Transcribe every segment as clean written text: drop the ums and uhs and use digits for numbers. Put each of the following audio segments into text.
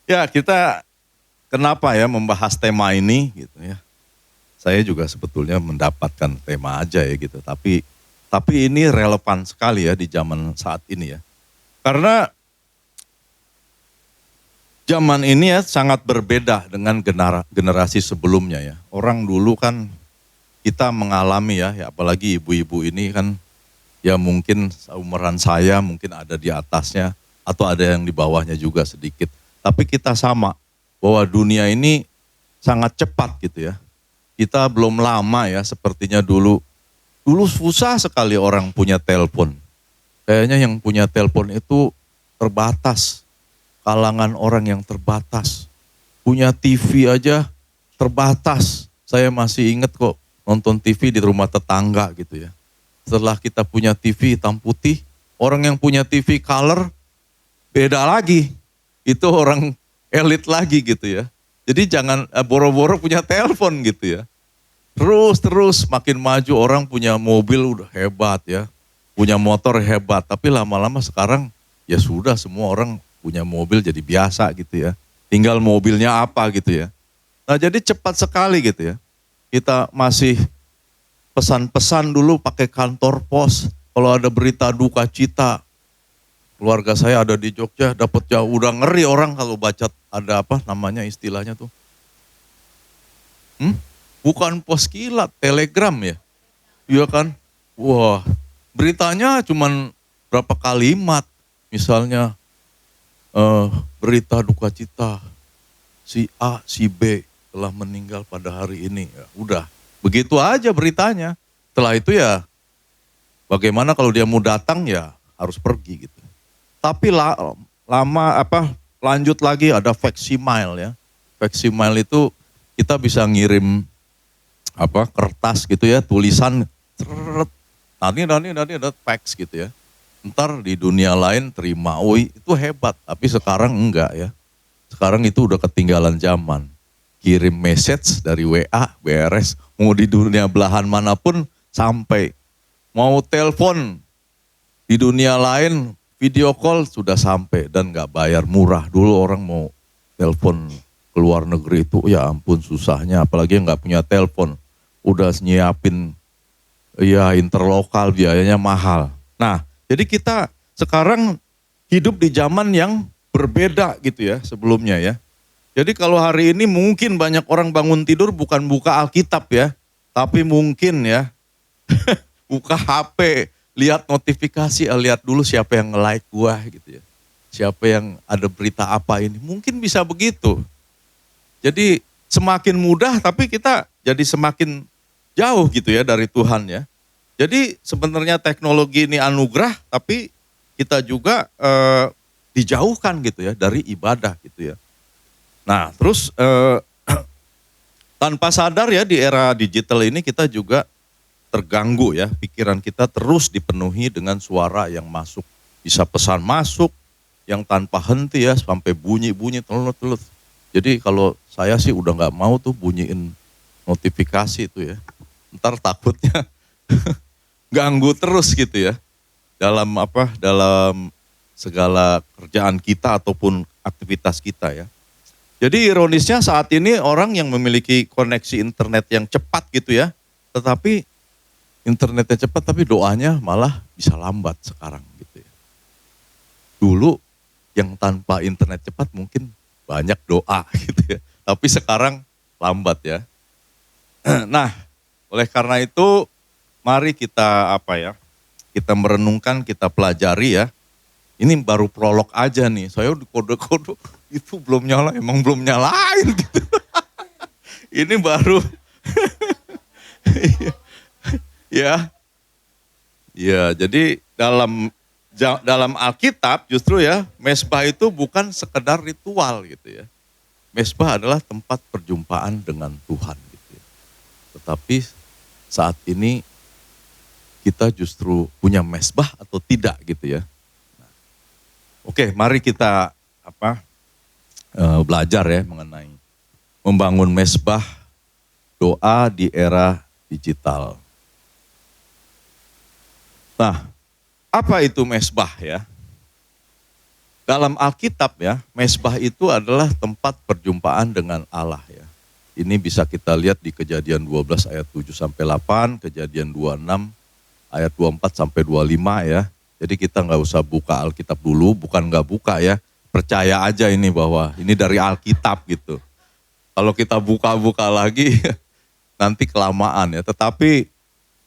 Ya, kita kenapa ya membahas tema ini gitu ya. Saya juga sebetulnya mendapatkan tema aja ya gitu, tapi ini relevan sekali ya di zaman saat ini ya. Karena zaman ini ya sangat berbeda dengan generasi sebelumnya ya. Orang dulu kan kita mengalami ya apalagi ibu-ibu ini kan ya mungkin seumuran saya, mungkin ada di atasnya atau ada yang di bawahnya juga sedikit. Tapi kita sama bahwa dunia ini sangat cepat gitu ya. Kita belum lama ya sepertinya dulu. Dulu susah sekali orang punya telepon. Kayaknya yang punya telepon itu terbatas. Kalangan orang yang terbatas. Punya TV aja terbatas. Saya masih ingat kok nonton TV di rumah tetangga gitu ya. Setelah kita punya TV hitam putih, orang yang punya TV color beda lagi. Itu orang elit lagi gitu ya. Jadi jangan boro-boro punya telepon gitu ya. Terus makin maju orang punya mobil udah hebat ya. Punya motor hebat, tapi lama-lama sekarang ya sudah semua orang punya mobil jadi biasa gitu ya. Tinggal mobilnya apa gitu ya. Nah jadi cepat sekali gitu ya. Kita masih pesan-pesan dulu pakai kantor pos. Kalau ada berita duka cita, keluarga saya ada di Jogja, dapat jauh udah ngeri orang kalau baca ada apa namanya istilahnya tuh. Bukan pos kilat, telegram ya. Iya kan? Wah, beritanya cuman berapa kalimat. Misalnya berita duka cita si A, si B telah meninggal pada hari ini. Ya, udah, begitu aja beritanya. Setelah itu ya bagaimana kalau dia mau datang ya harus pergi gitu. Tapi lanjut lagi ada facsimile ya. Facsimile itu kita bisa ngirim kertas gitu ya, tulisan nanti ada fax gitu ya. Ntar di dunia lain terima, itu hebat. Tapi sekarang enggak ya. Sekarang itu udah ketinggalan zaman. Kirim message dari WA, beres. Mau di dunia belahan manapun sampai. Mau telepon di dunia lain, video call sudah sampai dan nggak bayar, murah. Dulu orang mau telepon ke luar negeri itu ya ampun susahnya, apalagi yang nggak punya telepon. Udah nyiapin ya interlokal biayanya mahal. Nah jadi kita sekarang hidup di zaman yang berbeda gitu ya sebelumnya ya. Jadi kalau hari ini mungkin banyak orang bangun tidur bukan buka Alkitab ya, tapi mungkin ya buka HP, lihat notifikasi, lihat dulu siapa yang nge-like gua gitu ya. Siapa yang ada berita apa ini, mungkin bisa begitu. Jadi semakin mudah tapi kita jadi semakin jauh gitu ya dari Tuhan ya. Jadi sebenarnya teknologi ini anugerah tapi kita juga dijauhkan gitu ya dari ibadah gitu ya. Nah terus tanpa sadar ya di era digital ini kita juga terganggu ya, pikiran kita terus dipenuhi dengan suara yang masuk. Bisa pesan masuk yang tanpa henti ya, sampai bunyi-bunyi telut-telut. Jadi kalau saya sih udah gak mau tuh bunyiin notifikasi itu ya. Ntar takutnya ganggu terus gitu ya. Dalam segala kerjaan kita ataupun aktivitas kita ya. Jadi ironisnya saat ini orang yang memiliki koneksi internet yang cepat gitu ya. Tetapi internetnya cepat tapi doanya malah bisa lambat sekarang gitu ya. Dulu yang tanpa internet cepat mungkin banyak doa gitu ya. Tapi sekarang lambat ya. Nah, oleh karena itu mari kita kita merenungkan, kita pelajari ya. Ini baru prolog aja nih. Saya di kode-kode itu belum nyala, emang belum nyalain gitu. Ini baru ya, jadi dalam Alkitab justru ya mezbah itu bukan sekedar ritual gitu ya. Mezbah adalah tempat perjumpaan dengan Tuhan gitu ya. Tetapi saat ini kita justru punya mezbah atau tidak gitu ya. Nah, oke, mari kita belajar ya mengenai membangun mezbah doa di era digital. Nah, apa itu mezbah ya? dalam Alkitab ya, mezbah itu adalah tempat perjumpaan dengan Allah ya. Ini bisa kita lihat di Kejadian 12 ayat 7 sampai 8, Kejadian 26 ayat 24 sampai 25 ya. Jadi kita nggak usah buka Alkitab dulu, bukan nggak buka ya. Percaya aja ini bahwa ini dari Alkitab gitu. Kalau kita buka-buka lagi nanti kelamaan ya. Tetapi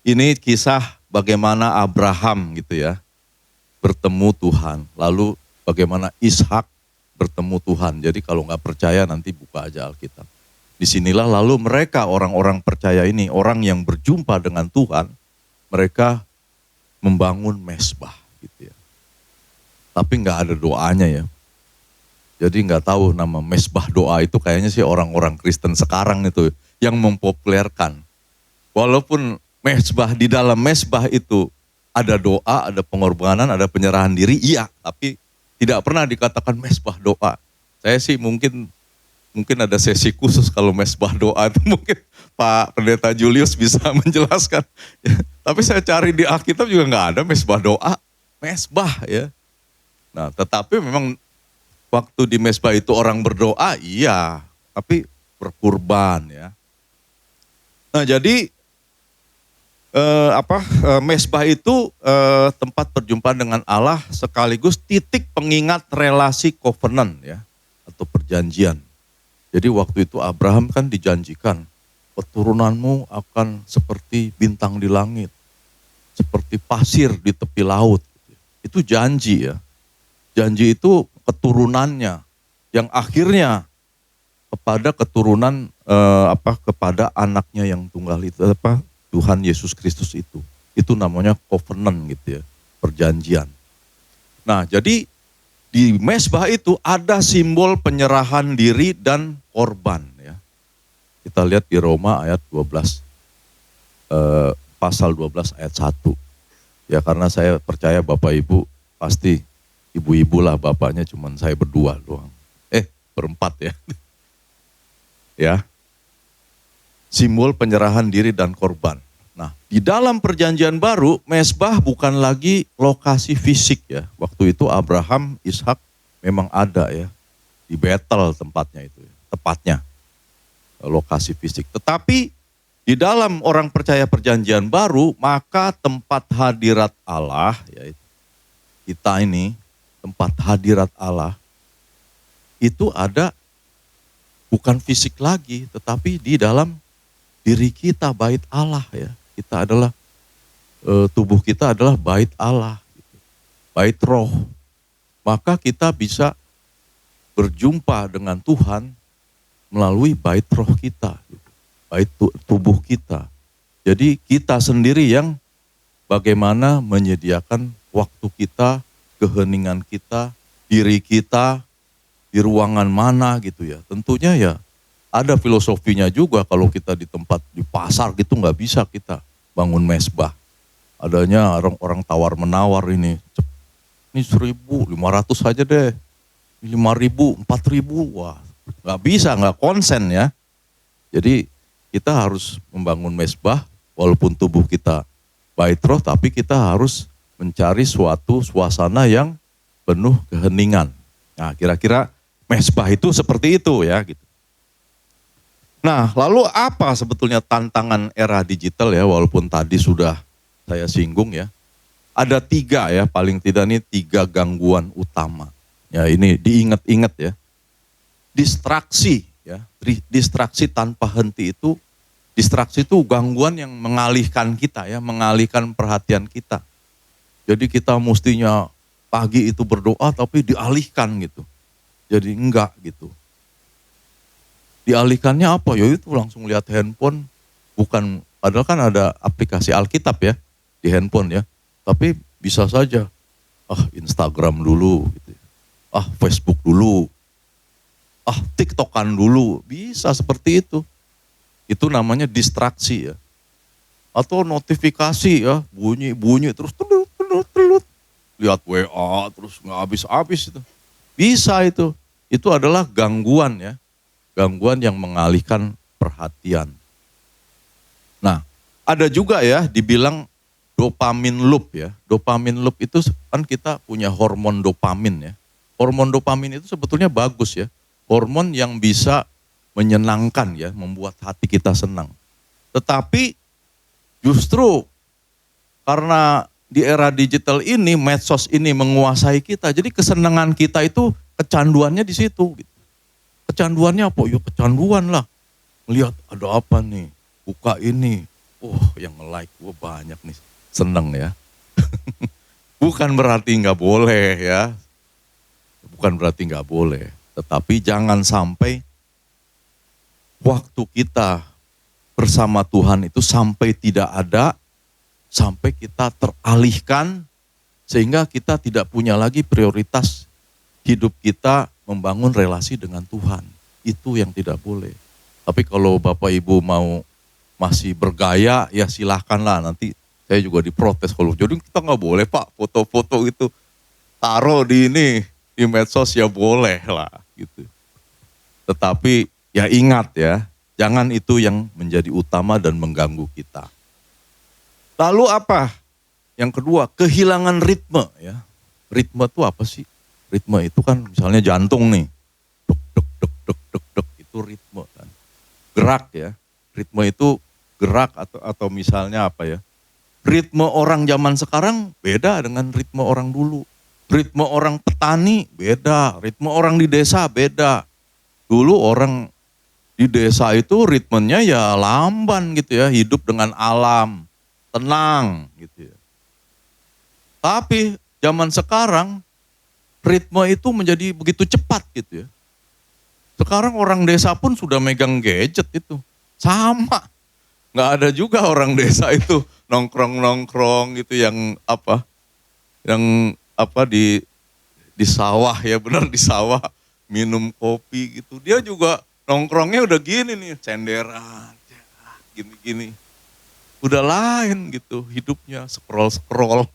ini kisah bagaimana Abraham gitu ya bertemu Tuhan. Lalu bagaimana Ishak bertemu Tuhan. Jadi kalau nggak percaya nanti buka aja Alkitab. Disinilah lalu mereka orang-orang percaya ini, orang yang berjumpa dengan Tuhan, mereka membangun mezbah gitu ya. Tapi nggak ada doanya ya. Jadi nggak tahu nama mezbah doa itu kayaknya sih orang-orang Kristen sekarang itu yang mempopulerkan. Walaupun mezbah di dalam mezbah itu ada doa, ada pengorbanan, ada penyerahan diri, iya. Tapi tidak pernah dikatakan mezbah doa. Saya sih mungkin ada sesi khusus kalau mezbah doa itu mungkin Pak Pendeta Julius bisa menjelaskan. Ya, tapi saya cari di Alkitab juga nggak ada mezbah doa, mezbah ya. Nah tetapi memang waktu di mezbah itu orang berdoa, iya. Tapi berkurban ya. Nah jadi mezbah itu tempat perjumpaan dengan Allah sekaligus titik pengingat relasi covenant ya atau perjanjian. Jadi waktu itu Abraham kan dijanjikan, keturunanmu akan seperti bintang di langit, seperti pasir di tepi laut. Itu janji ya. Janji itu keturunannya, yang akhirnya kepada keturunan kepada anaknya yang tunggal itu Tuhan Yesus Kristus itu. Itu namanya covenant gitu ya, perjanjian. Nah jadi di mezbah itu ada simbol penyerahan diri dan korban ya. Kita lihat di Roma ayat 12, pasal 12 ayat 1. Ya karena saya percaya Bapak Ibu pasti ibu-ibu lah, bapaknya cuman saya berdua doang. Berempat ya. Ya. Simbol penyerahan diri dan korban. Nah, di dalam perjanjian baru, mezbah bukan lagi lokasi fisik ya. Waktu itu Abraham, Ishak memang ada ya. Di Betel tempatnya itu, tepatnya lokasi fisik. Tetapi di dalam orang percaya perjanjian baru, maka tempat hadirat Allah, yaitu kita ini, tempat hadirat Allah, itu ada bukan fisik lagi, tetapi di dalam diri kita, bait Allah ya. Kita adalah, tubuh kita adalah bait Allah, gitu. Bait roh. Maka kita bisa berjumpa dengan Tuhan melalui bait roh kita, gitu. Bait tubuh kita. Jadi kita sendiri yang bagaimana menyediakan waktu kita, keheningan kita, diri kita, di ruangan mana gitu ya. Tentunya ya ada filosofinya juga kalau kita di tempat di pasar gitu nggak bisa kita bangun mezbah. Adanya orang tawar menawar ini 1.500 aja deh, 5.000, 4.000, wah nggak bisa, nggak konsen ya. Jadi kita harus membangun mezbah walaupun tubuh kita bait roh, tapi kita harus mencari suatu suasana yang penuh keheningan. Nah kira-kira mezbah itu seperti itu ya gitu. Nah, lalu apa sebetulnya tantangan era digital ya, walaupun tadi sudah saya singgung ya. Ada 3 ya, paling tidak nih 3 gangguan utama. Ya ini diingat-ingat ya. Distraksi ya, distraksi tanpa henti itu, distraksi itu gangguan yang mengalihkan kita ya, mengalihkan perhatian kita. Jadi kita mestinya pagi itu berdoa tapi dialihkan gitu. Jadi enggak gitu. Dialihkannya apa? Ya itu langsung lihat handphone, bukan, padahal kan ada aplikasi Alkitab ya di handphone ya. Tapi bisa saja, Instagram dulu, gitu. Facebook dulu, TikTokan dulu, bisa seperti itu. Itu namanya distraksi ya. Atau notifikasi ya, bunyi terus telut. Lihat WA terus nggak habis-habis itu. Bisa itu. Itu adalah gangguan ya. Gangguan yang mengalihkan perhatian. Nah, ada juga ya dibilang dopamin loop ya. Dopamin loop itu kan kita punya hormon dopamin ya. Hormon dopamin itu sebetulnya bagus ya. Hormon yang bisa menyenangkan ya, membuat hati kita senang. Tetapi justru karena di era digital ini, medsos ini menguasai kita, jadi kesenangan kita itu kecanduannya di situ. Kecanduannya apa? Ya kecanduan lah. Melihat ada apa nih, buka ini, yang like, banyak nih, seneng ya. Bukan berarti nggak boleh ya, bukan berarti nggak boleh. Tetapi jangan sampai waktu kita bersama Tuhan itu sampai tidak ada, sampai kita teralihkan sehingga kita tidak punya lagi prioritas hidup kita membangun relasi dengan Tuhan. Itu yang tidak boleh. Tapi kalau Bapak Ibu mau masih bergaya, ya silahkanlah, nanti saya juga diprotes. Kalau jadi kita nggak boleh Pak, foto-foto itu taruh di medsos ya boleh lah gitu. Tetapi ya ingat ya, jangan itu yang menjadi utama dan mengganggu kita. Lalu apa? Yang kedua, kehilangan ritme ya. Ritme itu apa sih? Ritme itu kan misalnya jantung nih. Dek, dek, dek, dek, dek, dek, itu ritme kan. Gerak ya. Ritme itu gerak atau misalnya apa ya? Ritme orang zaman sekarang beda dengan ritme orang dulu. Ritme orang petani beda, ritme orang di desa beda. Dulu orang di desa itu ritmenya ya lamban gitu ya, hidup dengan alam, tenang gitu ya. Tapi zaman sekarang ritme itu menjadi begitu cepat gitu ya. Sekarang orang desa pun sudah megang gadget itu. Sama. Nggak ada juga orang desa itu nongkrong-nongkrong gitu yang di sawah ya, benar di sawah minum kopi gitu. Dia juga nongkrongnya udah gini nih, cenderan, gini-gini. Udah lain gitu hidupnya, scroll-scroll.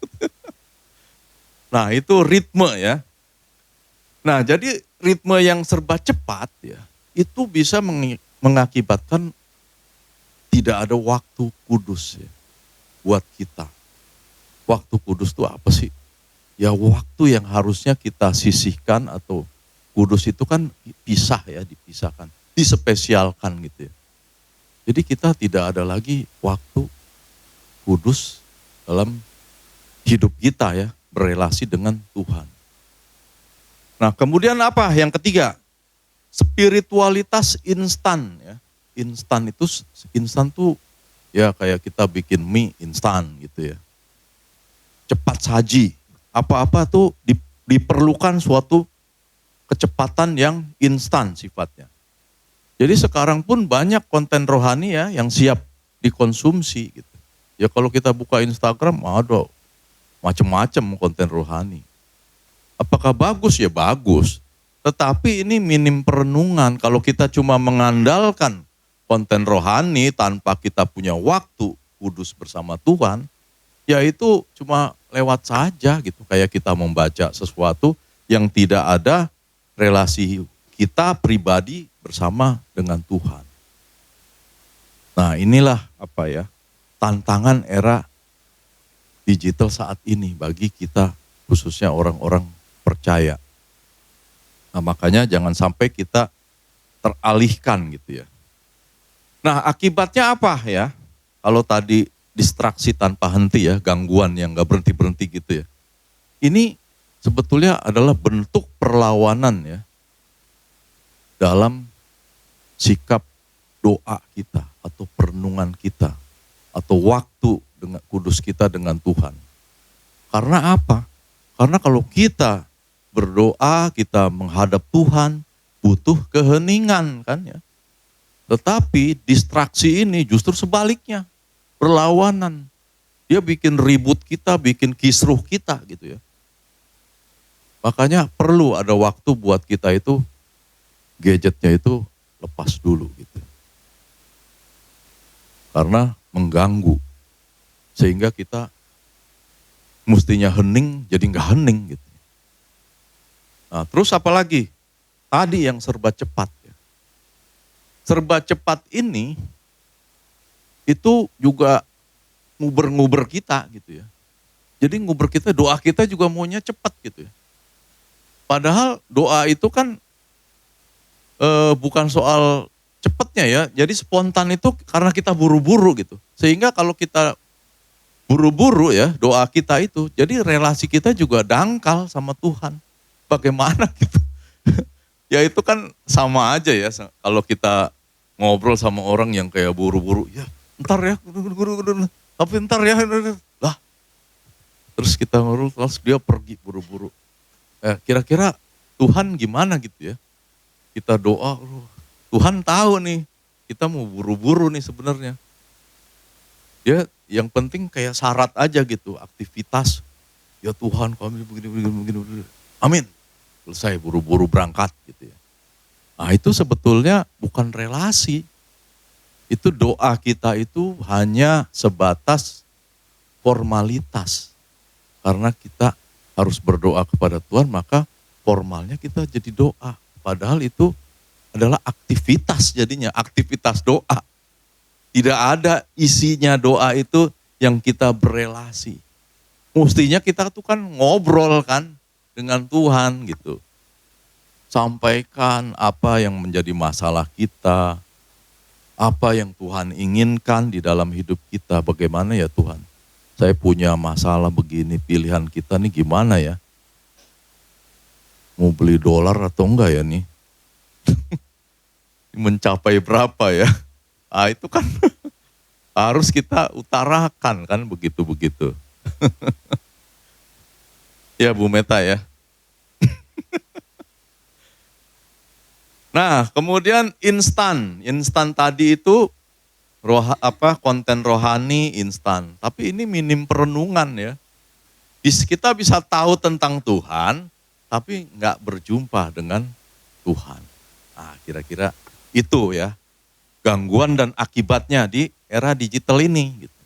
Nah itu ritme ya. Nah jadi ritme yang serba cepat ya, itu bisa mengakibatkan tidak ada waktu kudus ya buat kita. Waktu kudus itu apa sih? Ya waktu yang harusnya kita sisihkan atau kudus itu kan dipisahkan, dispesialkan gitu ya. Jadi kita tidak ada lagi waktu kudus dalam hidup kita ya, berelasi dengan Tuhan. Nah kemudian apa? Yang ketiga, spiritualitas instan ya. Instan tuh ya kayak kita bikin mie instan gitu ya. Cepat saji. Apa-apa tuh diperlukan suatu kecepatan yang instan sifatnya. Jadi sekarang pun banyak konten rohani ya yang siap dikonsumsi gitu. Ya kalau kita buka Instagram ada macam-macam konten rohani. Apakah bagus? Ya bagus. Tetapi ini minim perenungan. Kalau kita cuma mengandalkan konten rohani tanpa kita punya waktu kudus bersama Tuhan, ya itu cuma lewat saja gitu. Kayak kita membaca sesuatu yang tidak ada relasi kita pribadi bersama dengan Tuhan. Nah inilah tantangan era digital saat ini bagi kita khususnya orang-orang percaya. Nah makanya jangan sampai kita teralihkan gitu ya. Nah akibatnya apa ya? Kalau tadi distraksi tanpa henti ya, gangguan yang gak berhenti-berhenti gitu ya. Ini sebetulnya adalah bentuk perlawanan ya dalam sikap doa kita atau perenungan kita atau waktu dengan kudus kita dengan Tuhan. Karena apa? Karena kalau kita berdoa, kita menghadap Tuhan, butuh keheningan kan ya. Tetapi distraksi ini justru sebaliknya, berlawanan. Dia bikin ribut kita, bikin kisruh kita gitu ya. Makanya perlu ada waktu buat kita itu, gadgetnya itu lepas dulu gitu. Karena mengganggu. Sehingga kita mestinya hening, jadi nggak hening gitu. Nah terus apa lagi? Tadi yang serba cepat. Ya. Serba cepat ini itu juga nguber-nguber kita gitu ya. Jadi nguber kita, doa kita juga maunya cepat gitu ya. Padahal doa itu kan bukan soal cepatnya ya, jadi spontan itu karena kita buru-buru gitu. Sehingga kalau kita buru-buru ya doa kita itu, jadi relasi kita juga dangkal sama Tuhan. Bagaimana gitu? Ya itu kan sama aja ya kalau kita ngobrol sama orang yang kayak buru-buru, ya ntar ya, tapi ntar ya, lah terus kita ngobrol, terus dia pergi buru-buru. Kira-kira Tuhan gimana gitu ya? Kita doa, Tuhan tahu nih, kita mau buru-buru nih sebenarnya. Ya yang penting kayak syarat aja gitu, aktivitas. Ya Tuhan kami begini. Amin. Selesai buru-buru berangkat gitu ya. Nah itu sebetulnya bukan relasi. Itu doa kita itu hanya sebatas formalitas. Karena kita harus berdoa kepada Tuhan, maka formalnya kita jadi doa. Padahal itu adalah aktivitas jadinya, aktivitas doa. Tidak ada isinya doa itu yang kita berelasi. Mestinya kita tuh kan ngobrol kan dengan Tuhan gitu. Sampaikan apa yang menjadi masalah kita, apa yang Tuhan inginkan di dalam hidup kita. Bagaimana ya Tuhan, saya punya masalah begini, pilihan kita nih gimana ya? Mau beli dolar atau enggak ya nih? Mencapai berapa ya? Ah itu kan harus kita utarakan kan begitu-begitu. Ya Bu Meta ya. Nah kemudian instan tadi itu konten rohani instan. Tapi ini minim perenungan ya. Kita bisa tahu tentang Tuhan, tapi nggak berjumpa dengan Tuhan. Nah kira-kira itu ya gangguan dan akibatnya di era digital ini. Gitu.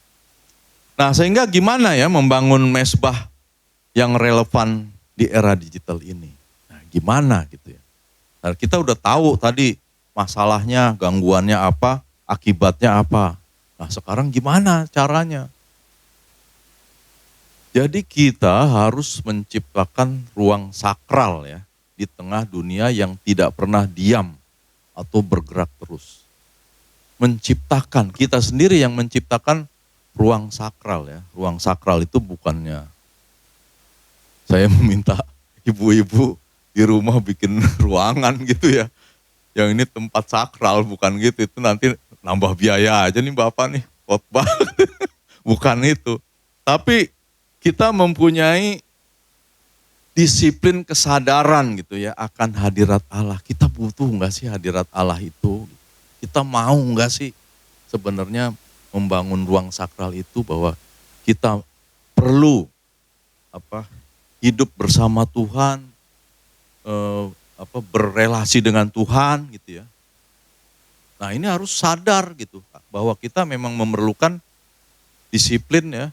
Nah sehingga gimana ya membangun mesbah yang relevan di era digital ini. Nah gimana gitu ya. Nah, kita udah tahu tadi masalahnya, gangguannya apa, akibatnya apa. Nah sekarang gimana caranya? Jadi kita harus menciptakan ruang sakral ya di tengah dunia yang tidak pernah diam atau bergerak terus. Menciptakan, kita sendiri yang menciptakan ruang sakral ya. Ruang sakral itu bukannya saya meminta ibu-ibu di rumah bikin ruangan gitu ya. Yang ini tempat sakral, bukan gitu. Itu nanti nambah biaya aja nih Bapak nih, khotbah. Bukan itu. Tapi kita mempunyai disiplin kesadaran gitu ya akan hadirat Allah. Kita butuh enggak sih hadirat Allah itu? Kita mau enggak sih sebenarnya membangun ruang sakral itu bahwa kita perlu hidup bersama Tuhan, berelasi dengan Tuhan gitu ya. Nah ini harus sadar gitu bahwa kita memang memerlukan disiplin ya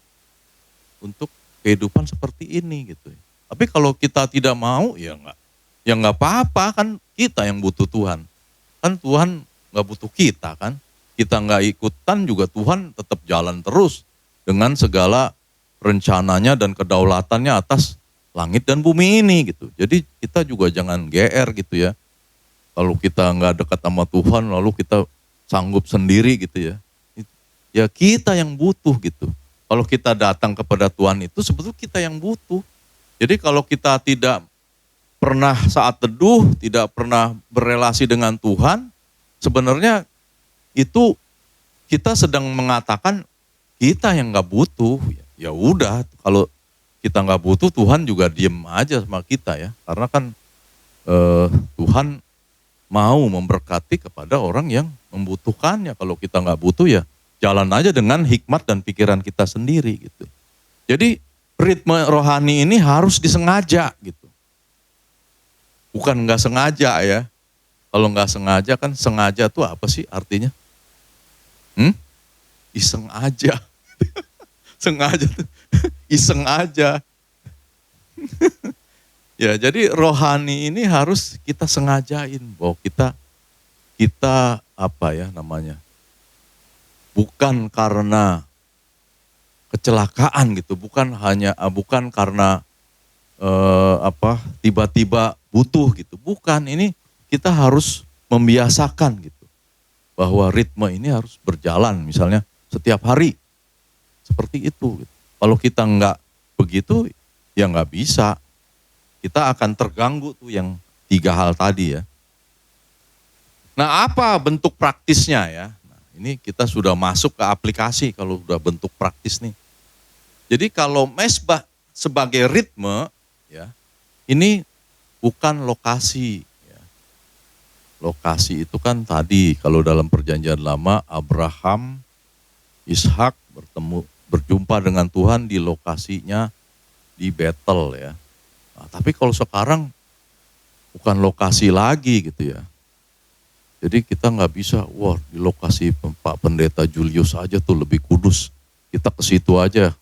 untuk kehidupan seperti ini gitu. Tapi kalau kita tidak mau ya nggak apa-apa kan kita yang butuh Tuhan. Kan Tuhan nggak butuh kita kan. Kita nggak ikutan juga Tuhan tetap jalan terus dengan segala rencananya dan kedaulatannya atas langit dan bumi ini gitu. Jadi kita juga jangan GR gitu ya. Kalau kita nggak dekat sama Tuhan lalu kita sanggup sendiri gitu ya. Ya kita yang butuh gitu. Kalau kita datang kepada Tuhan itu sebetulnya kita yang butuh. Jadi kalau kita tidak pernah saat teduh, tidak pernah berelasi dengan Tuhan, sebenarnya itu kita sedang mengatakan kita yang nggak butuh. Ya udah kalau kita nggak butuh, Tuhan juga diem aja sama kita ya. Karena kan Tuhan mau memberkati kepada orang yang membutuhkannya. Kalau kita nggak butuh ya jalan aja dengan hikmat dan pikiran kita sendiri gitu. Jadi ritme rohani ini harus disengaja gitu. Bukan nggak sengaja ya. Kalau nggak sengaja kan sengaja tuh apa sih artinya? Iseng aja. Sengaja tuh iseng aja. Ya jadi rohani ini harus kita sengajain bahwa kita bukan karena kecelakaan gitu, bukan karena tiba-tiba butuh gitu. Bukan, ini kita harus membiasakan gitu. Bahwa ritme ini harus berjalan misalnya setiap hari. Seperti itu. Gitu. Kalau kita nggak begitu, ya nggak bisa. Kita akan terganggu tuh yang 3 hal tadi ya. Nah, apa bentuk praktisnya ya? Nah, ini kita sudah masuk ke aplikasi kalau sudah bentuk praktis nih. Jadi kalau mesbah sebagai ritme, ya, ini bukan lokasi. Ya. Lokasi itu kan tadi kalau dalam perjanjian lama Abraham, Ishak berjumpa dengan Tuhan di lokasinya di Betel ya. Nah, tapi kalau sekarang bukan lokasi lagi gitu ya. Jadi kita nggak bisa, wah di lokasi Pak Pendeta Julius aja tuh lebih kudus. Kita ke situ aja.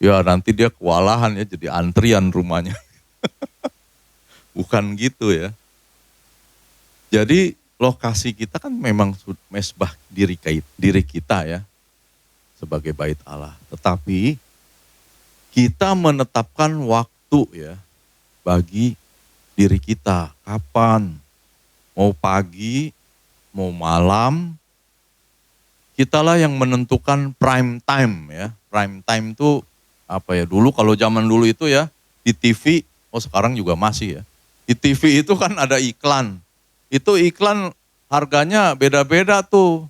Ya nanti dia kewalahan ya, jadi antrian rumahnya. Bukan gitu ya. Jadi lokasi kita kan memang mesbah diri kita ya. Sebagai bait Allah. Tetapi kita menetapkan waktu ya bagi diri kita. Kapan? Mau pagi, mau malam, kitalah yang menentukan prime time ya. Prime time itu apa ya, dulu kalau zaman dulu itu ya di TV, sekarang juga masih ya. Di TV itu kan ada iklan. Itu iklan harganya beda-beda tuh.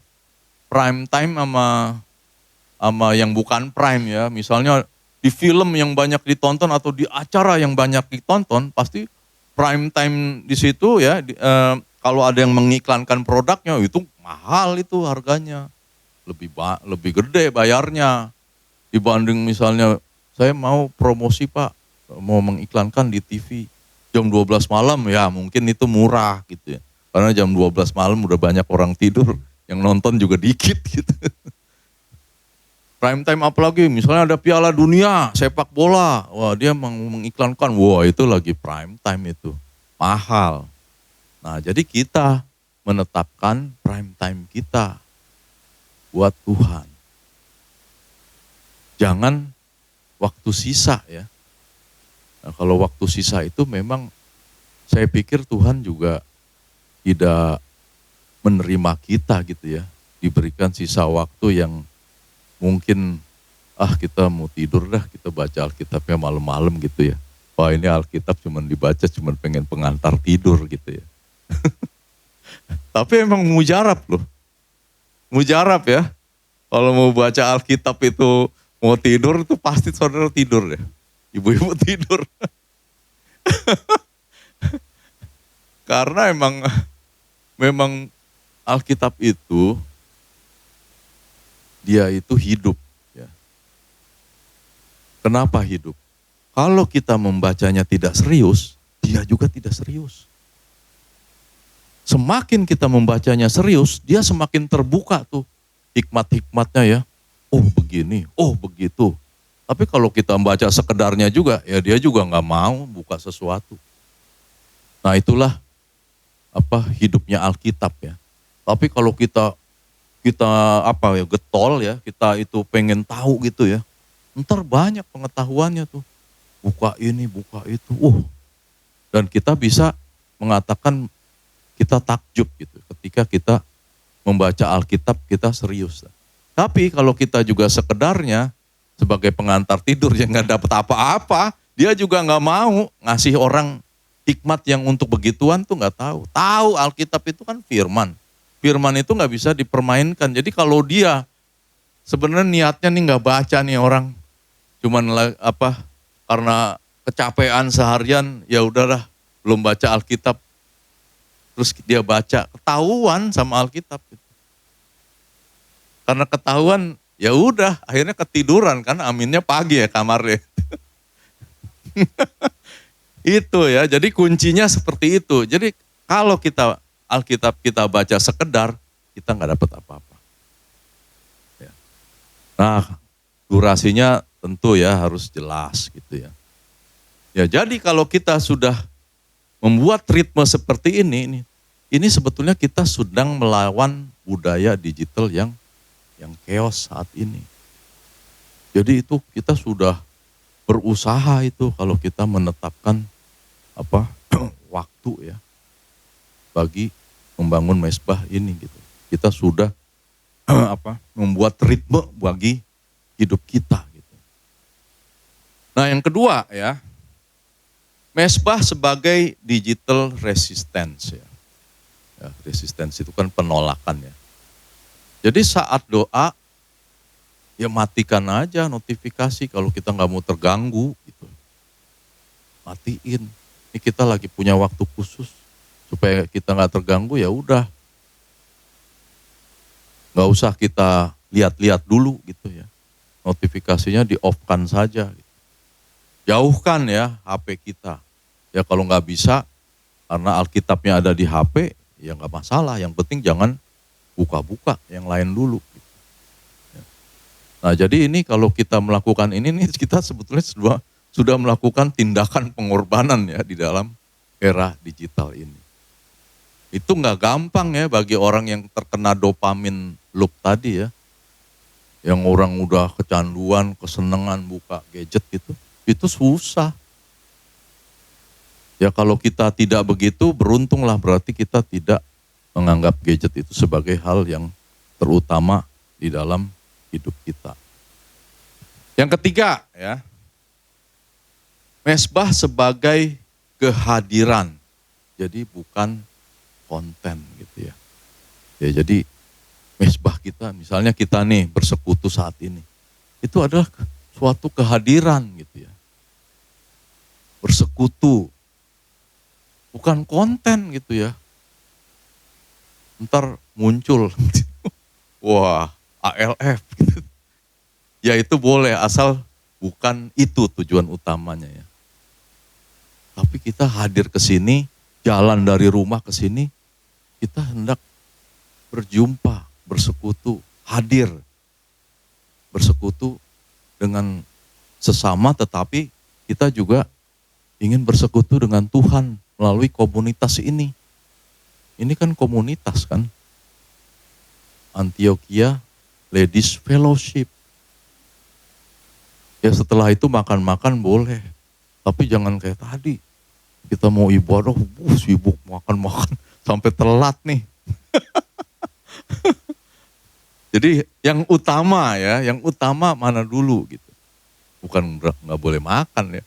Prime time sama yang bukan prime ya. Misalnya di film yang banyak ditonton atau di acara yang banyak ditonton, pasti prime time di situ ya. Kalau ada yang mengiklankan produknya itu mahal itu harganya. Lebih gede bayarnya dibanding misalnya saya mau promosi Pak, mau mengiklankan di TV jam 12 malam ya mungkin itu murah gitu ya. Karena jam 12 malam udah banyak orang tidur, yang nonton juga dikit gitu. Prime time apalagi misalnya ada Piala Dunia sepak bola, wah dia mengiklankan, wah itu lagi prime time itu, mahal. Nah jadi kita menetapkan prime time kita buat Tuhan. Jangan waktu sisa ya. Nah, kalau waktu sisa itu memang saya pikir Tuhan juga tidak menerima kita gitu ya. Diberikan sisa waktu yang mungkin kita mau tidur dah, kita baca Alkitabnya malam-malam gitu ya. Wah ini Alkitab cuma dibaca cuma pengen pengantar tidur gitu ya. Tapi emang mujarab loh. Mujarab ya. Kalau mau baca Alkitab itu mau tidur itu pasti saudara tidur ya. Ibu-ibu tidur. Karena memang Alkitab itu dia itu hidup ya. Kenapa hidup? Kalau kita membacanya tidak serius, dia juga tidak serius. Semakin kita membacanya serius, dia semakin terbuka tuh hikmat-hikmatnya ya. Oh begini, oh begitu. Tapi kalau kita membaca sekedarnya juga, ya dia juga nggak mau buka sesuatu. Nah itulah hidupnya Alkitab ya. Tapi kalau kita getol ya, kita itu pengen tahu gitu ya. Ntar banyak pengetahuannya tuh. Buka ini, buka itu. Dan kita bisa mengatakan kita takjub gitu ketika kita membaca Alkitab kita serius. Tapi kalau kita juga sekedarnya sebagai pengantar tidur yang nggak dapat apa-apa, dia juga nggak mau ngasih orang hikmat yang untuk begituan tuh nggak tahu. Tahu Alkitab itu kan firman. Firman itu nggak bisa dipermainkan. Jadi kalau dia sebenarnya niatnya nih nggak baca nih orang, cuman karena kecapean seharian ya udahlah belum baca Alkitab. Terus dia baca, ketahuan sama Alkitab. Karena ketahuan, ya udah akhirnya ketiduran kan, aminnya pagi ya kamarnya. Itu ya, jadi kuncinya seperti itu. Jadi kalau kita Alkitab kita baca sekedar, kita nggak dapat apa-apa. Ya. Nah, durasinya tentu ya harus jelas gitu ya. Ya jadi kalau kita sudah membuat ritme seperti ini sebetulnya kita sedang melawan budaya digital yang chaos saat ini. Jadi itu kita sudah berusaha itu kalau kita menetapkan waktu ya bagi membangun mezbah ini gitu. Kita sudah membuat ritme bagi hidup kita gitu. Nah, yang kedua ya, mezbah sebagai digital resistance ya. Resistance itu kan penolakan ya. Jadi saat doa ya matikan aja notifikasi kalau kita nggak mau terganggu gitu. Matiin. Ini kita lagi punya waktu khusus supaya kita nggak terganggu, ya udah. Nggak usah kita lihat-lihat dulu gitu ya. Notifikasinya di off-kan saja. Jauhkan ya HP kita. Ya kalau nggak bisa karena Alkitabnya ada di HP, ya nggak masalah. Yang penting jangan buka-buka yang lain dulu. Nah, jadi ini kalau kita melakukan ini nih, kita sebetulnya sudah melakukan tindakan pengorbanan ya di dalam era digital ini. Itu nggak gampang ya bagi orang yang terkena dopamin loop tadi ya. Yang orang udah kecanduan, kesenangan buka gadget gitu. Itu susah. Ya kalau kita tidak begitu, beruntunglah, berarti kita tidak menganggap gadget itu sebagai hal yang terutama di dalam hidup kita. Yang ketiga ya, mezbah sebagai kehadiran. Jadi bukan konten gitu ya. Ya jadi mezbah kita, misalnya kita nih bersekutu saat ini, itu adalah suatu kehadiran gitu ya. Bersekutu, bukan konten gitu ya. Ntar muncul, wah ALF gitu. Ya itu boleh, asal bukan itu tujuan utamanya ya. Tapi kita hadir ke sini, jalan dari rumah ke sini, kita hendak berjumpa, bersekutu, hadir. Bersekutu dengan sesama, tetapi kita juga ingin bersekutu dengan Tuhan melalui komunitas ini. Ini kan komunitas kan. Antioquia Ladies Fellowship. Ya setelah itu makan-makan boleh. Tapi jangan kayak tadi. Kita mau ibadah, sibuk makan-makan sampai telat nih. Jadi yang utama ya, yang utama mana dulu gitu. Bukan nggak boleh makan ya.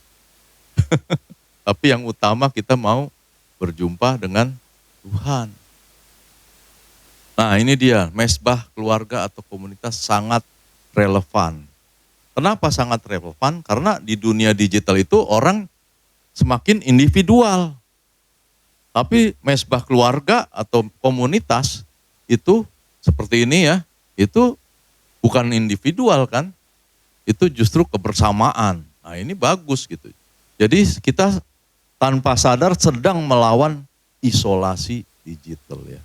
Tapi yang utama kita mau berjumpa dengan Tuhan. Nah ini dia, mezbah keluarga atau komunitas sangat relevan. Kenapa sangat relevan? Karena di dunia digital itu orang semakin individual. Tapi mezbah keluarga atau komunitas itu seperti ini ya, itu bukan individual kan, itu justru kebersamaan. Nah ini bagus gitu. Jadi kita tanpa sadar sedang melawan isolasi digital ya.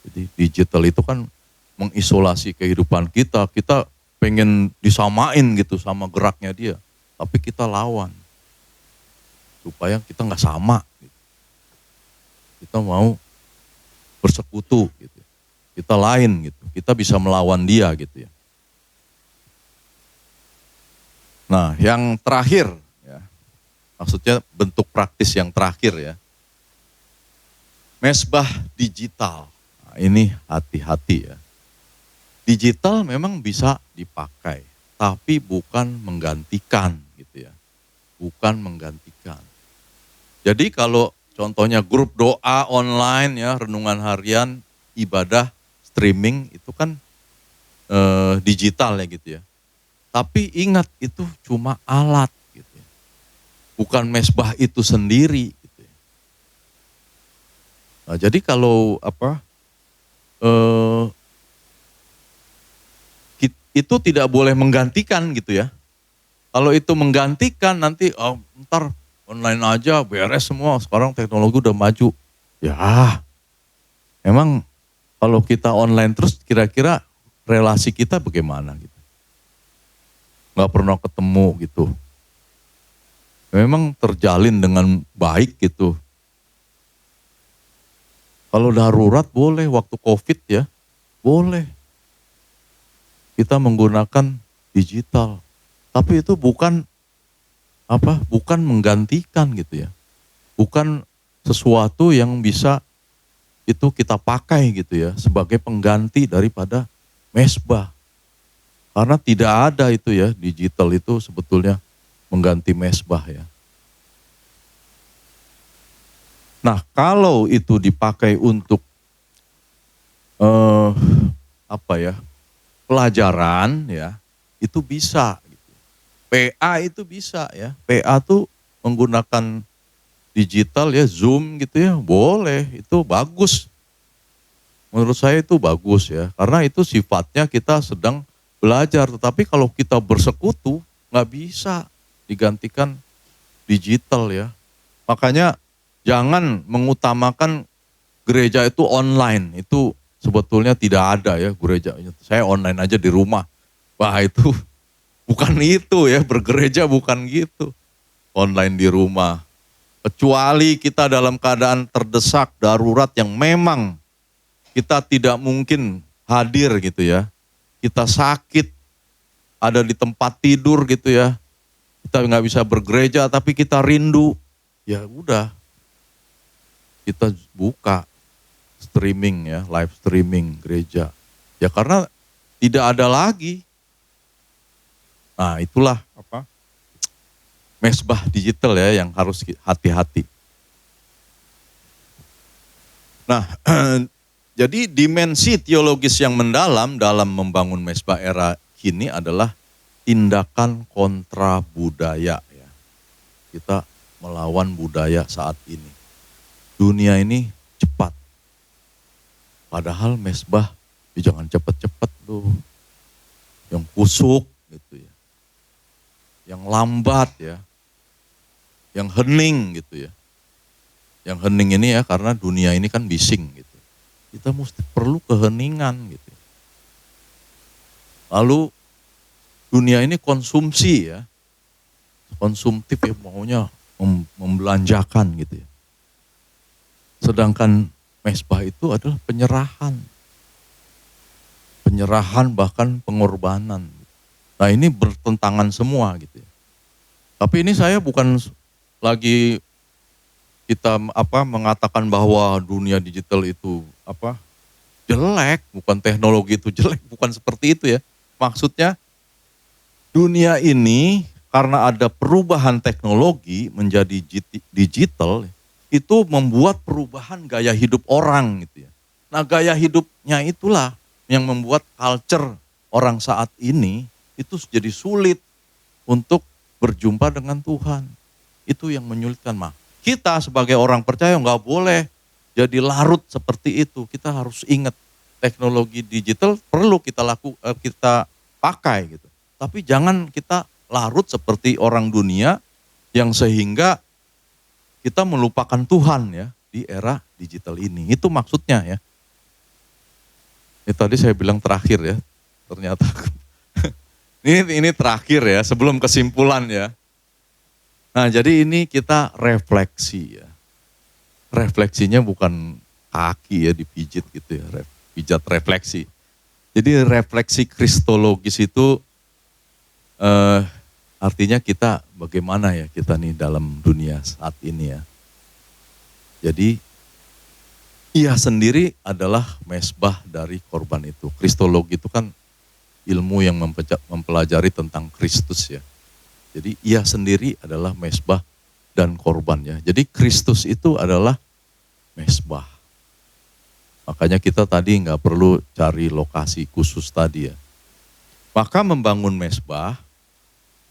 Jadi digital itu kan mengisolasi kehidupan kita. Kita pengen disamain gitu sama geraknya dia. Tapi kita lawan. Supaya kita nggak sama. Gitu. Kita mau bersekutu gitu. Kita lain gitu. Kita bisa melawan dia gitu ya. Nah yang terakhir ya. Maksudnya bentuk praktis yang terakhir ya. Mezbah digital. Nah, ini hati-hati ya. Digital memang bisa dipakai, tapi bukan menggantikan gitu ya. Bukan menggantikan. Jadi kalau contohnya grup doa online ya, renungan harian, ibadah, streaming itu kan digital ya gitu ya. Tapi ingat itu cuma alat gitu ya. Bukan mezbah itu sendiri gitu ya. Nah, jadi kalau itu tidak boleh menggantikan gitu ya. Kalau itu menggantikan nanti ntar online aja beres semua, sekarang teknologi udah maju. Ya emang kalau kita online terus kira-kira relasi kita bagaimana gitu. Gak pernah ketemu gitu. Memang terjalin dengan baik gitu. Kalau darurat boleh, waktu COVID ya boleh. Kita menggunakan digital. Tapi itu bukan bukan menggantikan gitu ya. Bukan sesuatu yang bisa itu kita pakai gitu ya sebagai pengganti daripada mezbah. Karena tidak ada itu ya, digital itu sebetulnya mengganti mezbah ya. Nah, kalau itu dipakai untuk pelajaran ya, itu bisa. PA itu bisa ya. PA tuh menggunakan digital ya, Zoom gitu ya, boleh, itu bagus. Menurut saya itu bagus ya, karena itu sifatnya kita sedang belajar. Tetapi kalau kita bersekutu, nggak bisa digantikan digital ya. Makanya jangan mengutamakan gereja itu online, itu sebetulnya tidak ada ya gereja. Saya online aja di rumah. Wah itu bukan itu ya, bergereja bukan gitu. Online di rumah. Kecuali kita dalam keadaan terdesak, darurat yang memang kita tidak mungkin hadir gitu ya. Kita sakit, ada di tempat tidur gitu ya. Kita nggak bisa bergereja tapi kita rindu. Ya udah, kita buka streaming ya, live streaming gereja. Ya karena tidak ada lagi. Nah itulah mezbah digital ya yang harus hati-hati. Nah jadi dimensi teologis yang mendalam dalam membangun mezbah era kini adalah tindakan kontra budaya ya. Kita melawan budaya saat ini. Dunia ini cepat. Padahal mezbah jangan cepet-cepet tuh. Yang kusuk gitu ya. Yang lambat ya. Yang hening gitu ya. Yang hening ini ya karena dunia ini kan bising gitu. Kita mesti perlu keheningan gitu. Lalu dunia ini konsumsi ya. Konsumtif ya, maunya membelanjakan gitu ya. Sedangkan mezbah itu adalah penyerahan. Penyerahan bahkan pengorbanan. Nah ini bertentangan semua gitu ya. Tapi ini saya bukan lagi kita mengatakan bahwa dunia digital itu jelek, bukan teknologi itu jelek, bukan seperti itu ya. Maksudnya dunia ini karena ada perubahan teknologi menjadi digital, itu membuat perubahan gaya hidup orang gitu ya. Nah gaya hidupnya itulah yang membuat culture orang saat ini itu jadi sulit untuk berjumpa dengan Tuhan. Itu yang menyulitkan mah. Kita sebagai orang percaya nggak boleh jadi larut seperti itu. Kita harus ingat teknologi digital perlu kita pakai gitu. Tapi jangan kita larut seperti orang dunia yang sehingga kita melupakan Tuhan ya di era digital ini. Itu maksudnya ya. Ini tadi saya bilang terakhir ya. Ternyata ini terakhir ya sebelum kesimpulan ya. Nah jadi ini kita refleksi ya. Refleksinya bukan kaki ya dipijit gitu ya. Pijat refleksi. Jadi refleksi kristologis itu artinya kita bagaimana ya kita nih dalam dunia saat ini ya. Jadi ia sendiri adalah mezbah dari korban itu. Kristologi itu kan ilmu yang mempelajari tentang Kristus ya. Jadi ia sendiri adalah mezbah dan korban ya. Jadi Kristus itu adalah mezbah. Makanya kita tadi nggak perlu cari lokasi khusus tadi ya. Maka membangun mezbah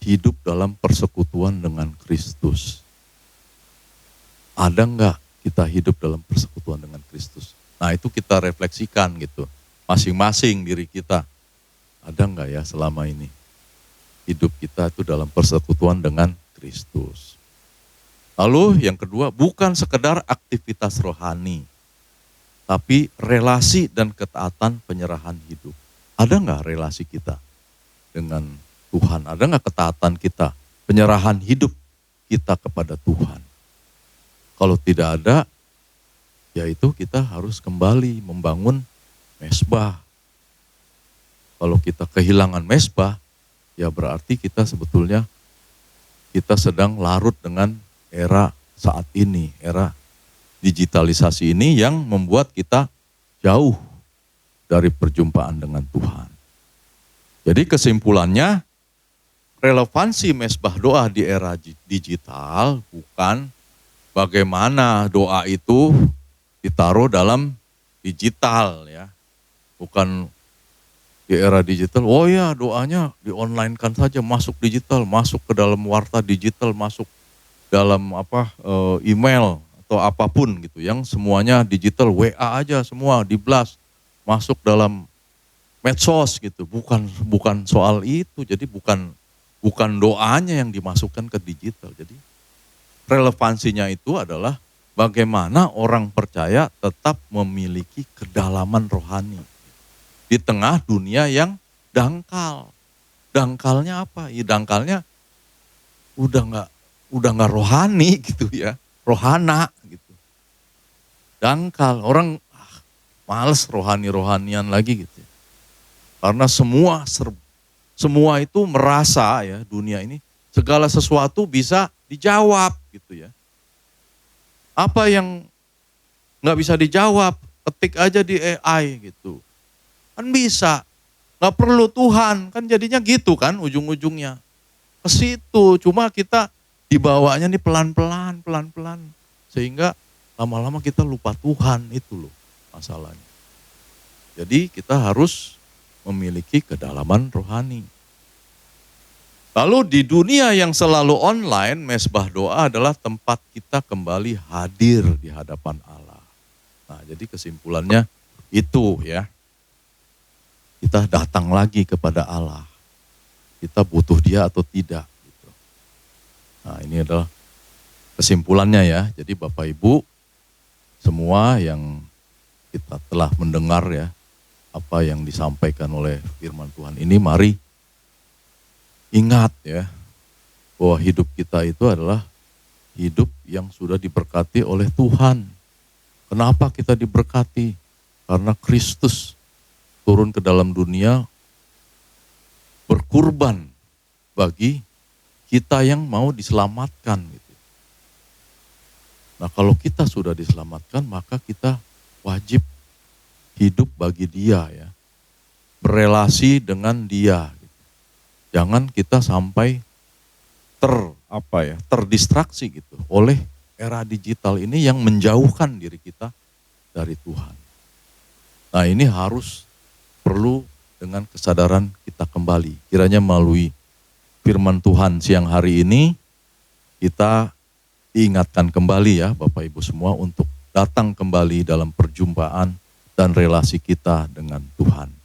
hidup dalam persekutuan dengan Kristus. Ada nggak kita hidup dalam persekutuan dengan Kristus? Nah itu kita refleksikan gitu. Masing-masing diri kita. Ada nggak ya selama ini? Hidup kita itu dalam persekutuan dengan Kristus. Lalu yang kedua, bukan sekedar aktivitas rohani, tapi relasi dan ketaatan penyerahan hidup. Ada nggak relasi kita dengan Tuhan? Ada nggak ketaatan kita, penyerahan hidup kita kepada Tuhan? Kalau tidak ada, yaitu kita harus kembali membangun mezbah. Kalau kita kehilangan mezbah, ya berarti kita sebetulnya kita sedang larut dengan era saat ini, era digitalisasi ini yang membuat kita jauh dari perjumpaan dengan Tuhan. Jadi kesimpulannya, relevansi mesbah doa di era digital bukan bagaimana doa itu ditaruh dalam digital ya. Bukan di era digital, oh ya doanya di-online-kan saja, masuk digital, masuk ke dalam warta digital, masuk dalam email atau apapun gitu, yang semuanya digital, WA aja semua di-blast, masuk dalam medsos gitu. Bukan soal itu. Jadi bukan doanya yang dimasukkan ke digital. Jadi relevansinya itu adalah bagaimana orang percaya tetap memiliki kedalaman rohani di tengah dunia yang dangkal. Dangkalnya apa? Ya dangkalnya udah nggak rohani gitu ya, rohana gitu. Dangkal, orang males rohanian lagi gitu. Karena semua itu merasa ya, dunia ini segala sesuatu bisa dijawab gitu ya. Apa yang nggak bisa dijawab, ketik aja di AI gitu. Kan bisa, nggak perlu Tuhan, kan jadinya gitu kan ujung-ujungnya. Ke situ, cuma kita dibawanya nih pelan-pelan. Sehingga lama-lama kita lupa Tuhan, itu loh masalahnya. Jadi kita harus memiliki kedalaman rohani. Lalu di dunia yang selalu online, mesbah doa adalah tempat kita kembali hadir di hadapan Allah. Nah, jadi kesimpulannya itu ya. Kita datang lagi kepada Allah. Kita butuh Dia atau tidak. Gitu. Nah, ini adalah kesimpulannya ya. Jadi Bapak Ibu, semua yang kita telah mendengar ya, apa yang disampaikan oleh firman Tuhan ini, mari ingat ya, bahwa hidup kita itu adalah hidup yang sudah diberkati oleh Tuhan. Kenapa kita diberkati? Karena Kristus turun ke dalam dunia berkurban bagi kita yang mau diselamatkan. Gitu. Nah kalau kita sudah diselamatkan, maka kita wajib hidup bagi Dia ya, berelasi dengan Dia. Gitu. Jangan kita sampai terdistraksi gitu oleh era digital ini yang menjauhkan diri kita dari Tuhan. Nah ini harus perlu dengan kesadaran kita kembali. Kiranya melalui firman Tuhan siang hari ini, kita diingatkan kembali ya Bapak Ibu semua untuk datang kembali dalam perjumpaan dan relasi kita dengan Tuhan.